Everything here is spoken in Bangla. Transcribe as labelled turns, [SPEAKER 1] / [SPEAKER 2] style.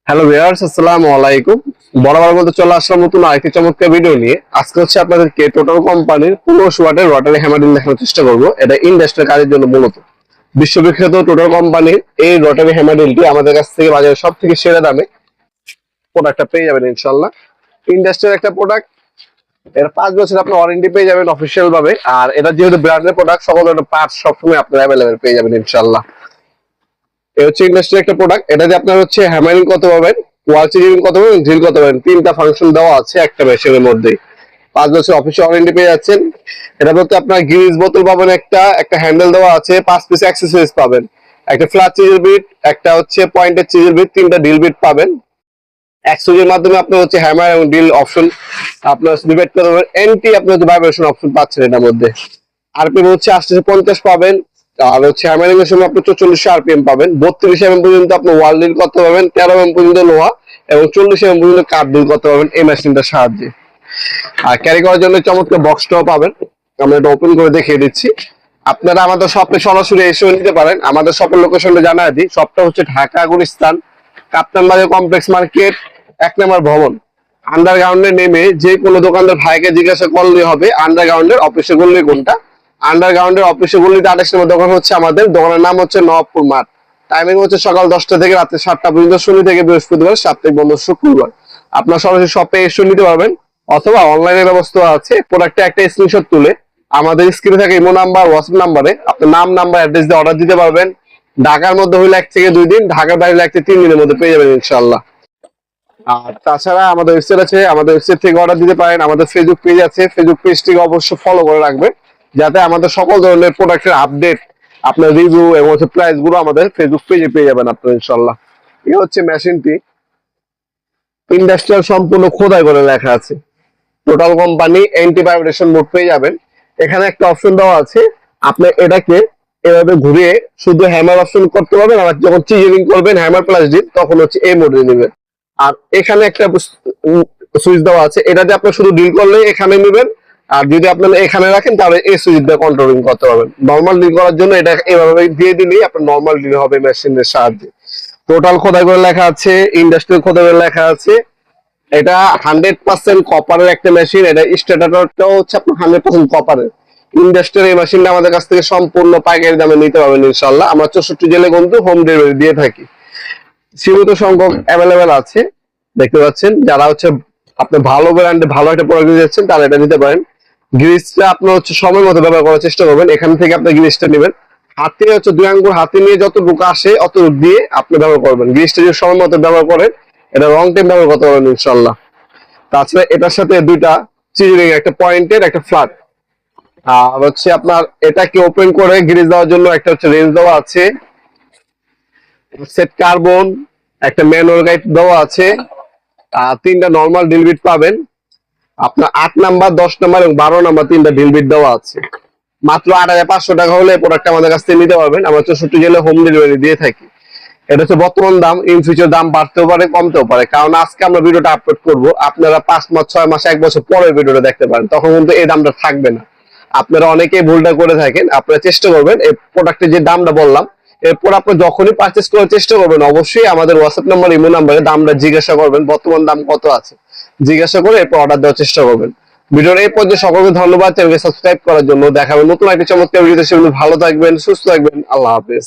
[SPEAKER 1] হ্যালো ভিউয়ার্স, আসসালামু আলাইকুম। বরাবর মতো চলে আসলাম নতুন আরেকটি চমৎকার ভিডিও নিয়ে। আজকে হচ্ছে আপনাদেরকে টোটাল কোম্পানির 1500 ওয়াটের রটারি হ্যামার ড্রিল দেখানোর চেষ্টা করব। এটা ইন্ডাস্ট্রিয়াল কাজের জন্য মূলত বিশ্ববিখ্যাত টোটাল কোম্পানির এই রটারি হ্যামার ড্রিলটি আমাদের কাছ থেকে বাজারে সব থেকে সেরা দামে প্রোডাক্টটা পেয়ে যাবেন ইনশাআল্লাহ। ইন্ডাস্ট্রিয়াল একটা প্রোডাক্ট, এর 5 বছর আপনি ওয়ারেন্টি পেয়ে যাবেন অফিসিয়াল ভাবে। আর এটা যেহেতু ব্র্যান্ডের প্রোডাক্ট, সকল ধরনের পার্টস সবসময় আপনারা অ্যাভেলেবেল পেয়ে যাবেন ইনশাআল্লাহ। এই হচ্ছে ইন্ডাস্ট্রি একটা প্রোডাক্ট। এটাতে আপনার হচ্ছে হ্যামারিং কত পাবেন, ওয়াল চিজিং কত পাবেন, ড্রিল কত পাবেন, তিনটা ফাংশন দেওয়া আছে একটা মেশিনের মধ্যে। 5 বছর অফিসিয়াল ওয়ারেন্টি পেয়ে যাচ্ছেন। এটা বলতে আপনার গ্রিজ বোতল পাবেন, একটা হ্যান্ডেল দেওয়া আছে, 5 পিস অ্যাক্সেসরিজ পাবেন, একটা ফ্ল্যাট চিজেল বিট, একটা হচ্ছে পয়েন্টেড চিজেল বিট, তিনটা ড্রিল বিট পাবেন। এক সুইচের মাধ্যমে আপনি হচ্ছে হ্যামার এবং ড্রিল অপশন আপনার ডিভাইড করতে পারবেন। এনটি আপনি হচ্ছে ভাইব্রেশন অপশন পাচ্ছেন এটার মধ্যে। আরপিএম হচ্ছে 850 পাবেন। আর হচ্ছে হ্যামারিং এর সময় আপনি 4400 আরপিএম পাবেন। 32 এমএম পর্যন্ত আপনি ওয়াল ড্রিল করতে পারবেন, 13 এমএম পর্যন্ত লোহা এবং 40 এমএম পর্যন্ত কাঠ ড্রিল করতে পারবেন এই মেশিনটার সাহায্যে। আর ক্যারি করার জন্য চমৎকার বক্সটাও পাবেন। আমরা এটা ওপেন করে দেখিয়ে দিচ্ছি। আপনারা আমাদের শপে সরাসরি এসেও নিতে পারেন। আমাদের শপের লোকেশনটা জানাই দিই। শপটা হচ্ছে ঢাকা গুলিস্তান কাপ্তান বাজার কমপ্লেক্স মার্কেট 1 নম্বর ভবন। আন্ডারগ্রাউন্ডে নেমে যে কোনো দোকানদার ভাইকে জিজ্ঞাসা করলে হবে আন্ডারগ্রাউন্ডের অফিসে গলি কোনটা। আন্ডারগ্রাউন্ডের অফিসে গলিতে 28 নম্বর দোকান হচ্ছে আমাদের। দোকানের নাম হচ্ছে নবাবপুর মাঠ। টাইমিং হচ্ছে সকাল 10টা থেকে রাতে 7টা পর্যন্ত, শনি থেকে বৃহস্পতিবার, সাপ্তাহিক বন্ধ শুক্রবার। আপনার সরাসরি শপে এসে নিতে পারবেন অথবা অনলাইনে ব্যবস্থা আছে। প্রোডাক্টে একটা স্ক্রিনশট তুলে আমাদের স্ক্রিনে থাকে ইমো নাম্বার, হোয়াটসঅ্যাপ নাম্বারে আপনার নাম, নাম্বার, অ্যাড্রেস দিয়ে অর্ডার দিতে পারবেন। ঢাকার মধ্যে হইলে 1 থেকে 2 দিন, ঢাকার বাইরে 1 থেকে 3 দিনের মধ্যে পেয়ে যাবেন ইনশাআল্লাহ। আর তাছাড়া আমাদের ওয়েবসাইট আছে, আমাদের ওয়েবসাইট থেকে অর্ডার দিতে পারেন। আমাদের ফেসবুক পেজ আছে, ফেসবুক পেজটিকে অবশ্যই ফলো করে রাখবেন যাতে আমাদের সকল ধরনের প্রোডাক্টের আপডেট, আপনার রিভিউ এবং হচ্ছে প্রাইস গুলো আমাদের ফেসবুক পেজে পেয়ে যাবেন আপনারা ইনশাআল্লাহ। এই হচ্ছে মেশিনটি, ইন্ডাস্ট্রিয়াল সম্পূর্ণ খোদাই করে লেখা আছে। Total company anti vibration mode পেয়ে যাবেন। এখানে একটা অপশন দেওয়া আছে, আপনি এটাকে এভাবে ঘুরিয়ে শুধু হ্যামার অপশন করতে পারবেন। আর যখন চিজিলিং করবেন হ্যামার প্লাস ড্রিল, তখন হচ্ছে এই মোডে নেবেন। আর এখানে একটা সুইচ দেওয়া আছে, এটাতে আপনি শুধু ড্রিল করলে এখানে নেবেন। আর যদি আপনারা এখানে রাখেন তাহলে এই সুইচ দিয়ে কন্ট্রোলিং করতে পারবেন। নর্মাল ড্রিল করার জন্য এটা এভাবে দিয়ে দিলেই আপনার নর্মাল ড্রিল হবে মেশিনের সাহায্যে। টোটাল খোদাই করে লেখা আছে, ইন্ডাস্ট্রিয়াল খোদাই করে লেখা আছে। এটা 100% কপারের একটা মেশিন। এটা স্ট্যাটারটাও হচ্ছে আপনার 100% কপারের। ইন্ডাস্ট্রিয়াল এই মেশিনটা আমাদের কাছ থেকে সম্পূর্ণ পাইকারি দামে নিতে পারবেন ইনশাআল্লাহ। আমরা 64 জেলে কিন্তু হোম ডেলিভারি দিয়ে থাকি। সীমিত সংখ্যক অ্যাভেলেবেল আছে, দেখতে পাচ্ছেন। যারা হচ্ছে আপনি ভালো ব্র্যান্ডে ভালো একটা প্রোডাক্ট নিতে যাচ্ছেন তাহলে এটা নিতে পারেন। গ্রিসটা আপনার হচ্ছে সময় মতো ব্যবহার করার চেষ্টা করবেন। এখান থেকে আপনি গ্রিসটা নেবেন, হাতে হচ্ছে 2 আঙ্গুল হাতে নিয়ে যতটুকু আসে অতটুকু দিয়ে আপনি ব্যবহার করবেন। গ্রিসটা যদি সময় মতো ব্যবহার করেন এটা লং টাইম ব্যবহার করতে পারবেন ইনশাআল্লাহ। তাছাড়া এটার সাথে 2টা চিজিলিং, একটা পয়েন্টেড, একটা ফ্ল্যাট। আর হচ্ছে আপনার এটাকে ওপেন করে গ্রিস দেওয়ার জন্য একটা হচ্ছে রেঞ্জ দেওয়া আছে, সেট কার্বন, একটা ম্যানুয়াল গাইড দেওয়া আছে। আর 3টা নরমাল ড্রিল বিট পাবেন। আপনার 8 নাম্বার, 10 নাম্বার এবং 12 নাম্বার 3টা ড্রিল বিট দেওয়া আছে। মাত্র 8500 টাকা হলে প্রোডাক্ট আমাদের কাছ থেকে নিতে পারবেন। আমরা 64 জেলে হোম ডেলিভারি দিয়ে থাকি। এটা হচ্ছে বর্তমান দাম, ইন ফিউচার দাম বাড়তেও পারে কমতেও পারে, কারণ আজকে আমরা ভিডিওটা আপলোড করব, আপনারা 5 মাস, 6 মাস, 1 বছর পরে ভিডিওটা দেখতে পারেন, তখন কিন্তু এই দামটা থাকবে না। আপনারা অনেকেই ভুলটা করে থাকেন। আপনারা চেষ্টা করবেন এই প্রোডাক্টের যে দামটা বললাম, এরপর আপনি যখনই পারচেজ করার চেষ্টা করবেন অবশ্যই আমাদের হোয়াটসঅ্যাপ নাম্বার, ইমো নাম্বারে দামটা জিজ্ঞাসা করবেন, বর্তমান দাম কত আছে জিজ্ঞাসা করে এরপর অর্ডার দেওয়ার চেষ্টা করবেন। ভিডিওর এই পর্যায়ে সকলকে ধন্যবাদ চ্যানেলকে সাবস্ক্রাইব করার জন্য। দেখা হবে নতুন একটা চমৎকার ভিডিওতে। সেগুলো ভালো থাকবেন, সুস্থ থাকবেন। আল্লাহ হাফেজ।